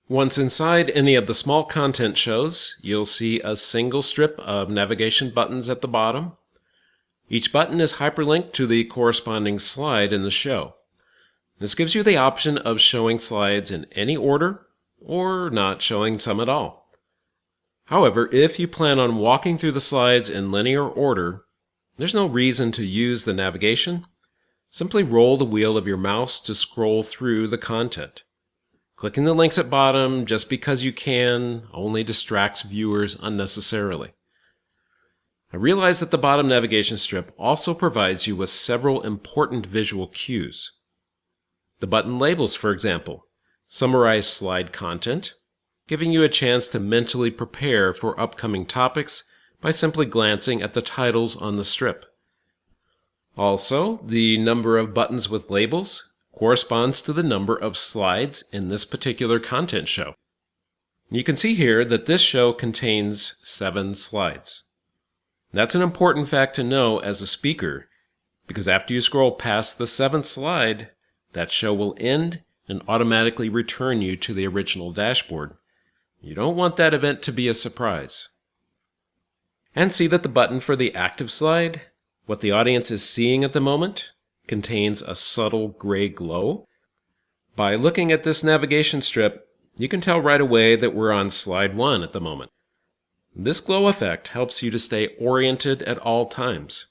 Once inside any of the small content shows, you'll see a single strip of navigation buttons at the bottom. Each button is hyperlinked to the corresponding slide in the show. This gives you the option of showing slides in any order or not showing some at all. However, if you plan on walking through the slides in linear order, there's no reason to use the navigation. Simply roll the wheel of your mouse to scroll through the content. Clicking the links at bottom just because you can only distracts viewers unnecessarily. I realize that the bottom navigation strip also provides you with several important visual cues. The button labels, for example, summarize slide content, giving you a chance to mentally prepare for upcoming topics by simply glancing at the titles on the strip. Also, the number of buttons with labels corresponds to the number of slides in this particular content show. You can see here that this show contains 7 slides. That's an important fact to know as a speaker, because after you scroll past the 7th slide, that show will end and automatically return you to the original dashboard. You don't want that event to be a surprise. And see that the button for the active slide, what the audience is seeing at the moment, contains a subtle gray glow. By looking at this navigation strip, you can tell right away that we're on slide 1 at the moment. This glow effect helps you to stay oriented at all times.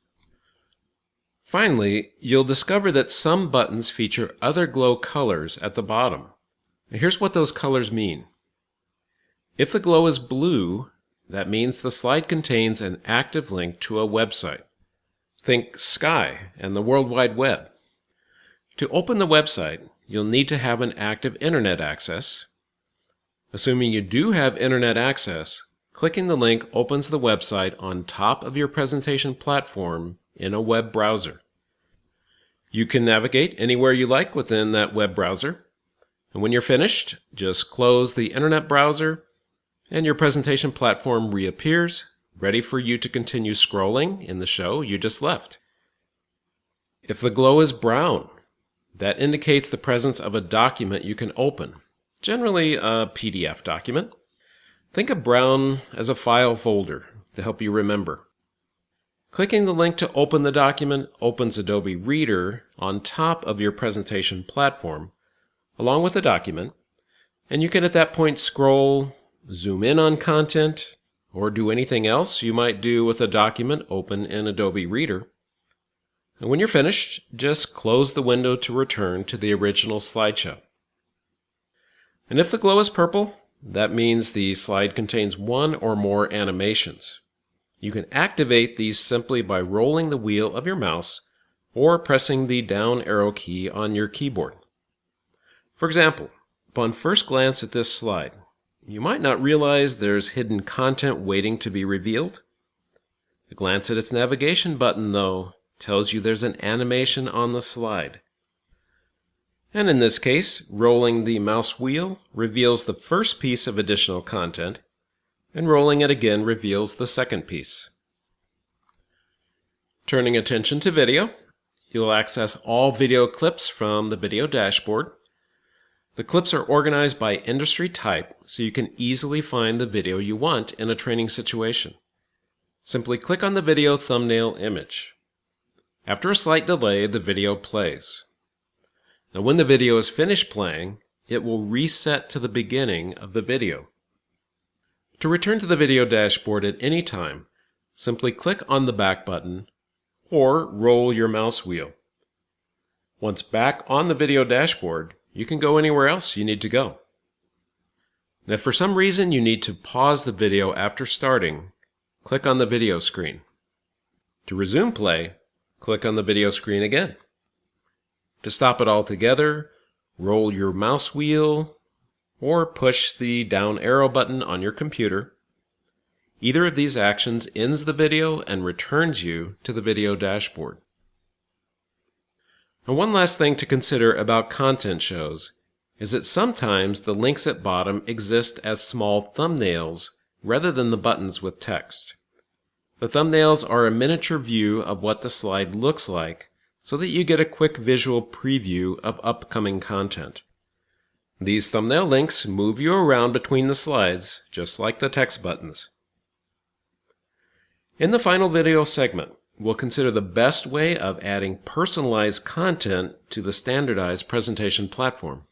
Finally, you'll discover that some buttons feature other glow colors at the bottom. Now, here's what those colors mean. If the glow is blue, that means the slide contains an active link to a website. Think Sky and the World Wide Web. To open the website, you'll need to have an active internet access. Assuming you do have internet access, clicking the link opens the website on top of your presentation platform in a web browser. You can navigate anywhere you like within that web browser, and when you're finished, just close the internet browser and your presentation platform reappears, ready for you to continue scrolling in the show you just left. If the glow is brown, that indicates the presence of a document you can open, generally a PDF document. Think of brown as a file folder to help you remember. Clicking the link to open the document opens Adobe Reader on top of your presentation platform, along with the document, and you can at that point scroll, zoom in on content, or do anything else you might do with a document open in Adobe Reader. And when you're finished, just close the window to return to the original slideshow. And if the glow is purple, that means the slide contains one or more animations. You can activate these simply by rolling the wheel of your mouse or pressing the down arrow key on your keyboard. For example, upon first glance at this slide, you might not realize there's hidden content waiting to be revealed. A glance at its navigation button, though, tells you there's an animation on the slide. And in this case, rolling the mouse wheel reveals the first piece of additional content, and rolling it again reveals the second piece. Turning attention to video, you'll access all video clips from the video dashboard. The clips are organized by industry type, so you can easily find the video you want in a training situation. Simply click on the video thumbnail image. After a slight delay, the video plays. Now, when the video is finished playing, it will reset to the beginning of the video. To return to the video dashboard at any time, simply click on the back button or roll your mouse wheel. Once back on the video dashboard, you can go anywhere else you need to go. Now, if for some reason you need to pause the video after starting, click on the video screen. To resume play, click on the video screen again. To stop it altogether, roll your mouse wheel or push the down arrow button on your computer. Either of these actions ends the video and returns you to the video dashboard. And one last thing to consider about content shows is that sometimes the links at bottom exist as small thumbnails rather than the buttons with text. The thumbnails are a miniature view of what the slide looks like so that you get a quick visual preview of upcoming content. These thumbnail links move you around between the slides, just like the text buttons. In the final video segment, we'll consider the best way of adding personalized content to the standardized presentation platform.